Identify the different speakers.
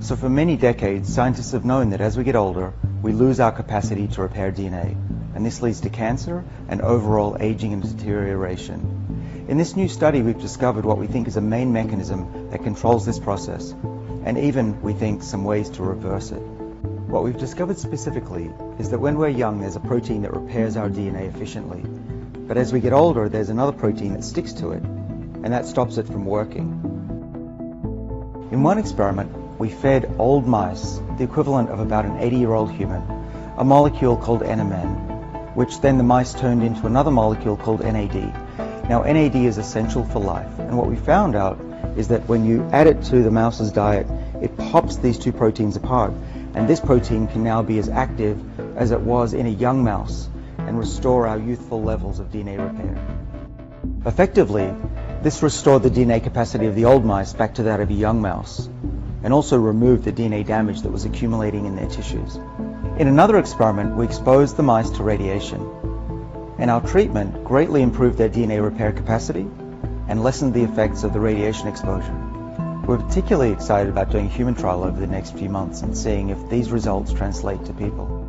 Speaker 1: So for many decades, scientists have known that as we get older, we lose our capacity to repair DNA, and this leads to cancer and overall aging and deterioration. In this new study, we've discovered what we think is a main mechanism that controls this process, and even, we think, some ways to reverse it. What we've discovered specifically is that when we're young, there's a protein that repairs our DNA efficiently, but as we get older, there's another protein that sticks to it, and that stops it from working. In one experiment, we fed old mice, the equivalent of about an 80-year-old human, a molecule called NMN, which then the mice turned into another molecule called NAD. Now, NAD is essential for life, and what we found out is that when you add it to the mouse's diet, it pops these two proteins apart, and this protein can now be as active as it was in a young mouse and restore our youthful levels of DNA repair. Effectively, this restored the DNA capacity of the old mice back to that of a young mouse, and also removed the DNA damage that was accumulating in their tissues. In another experiment, we exposed the mice to radiation, and our treatment greatly improved their DNA repair capacity and lessened the effects of the radiation exposure. We're particularly excited about doing a human trial over the next few months and seeing if these results translate to people.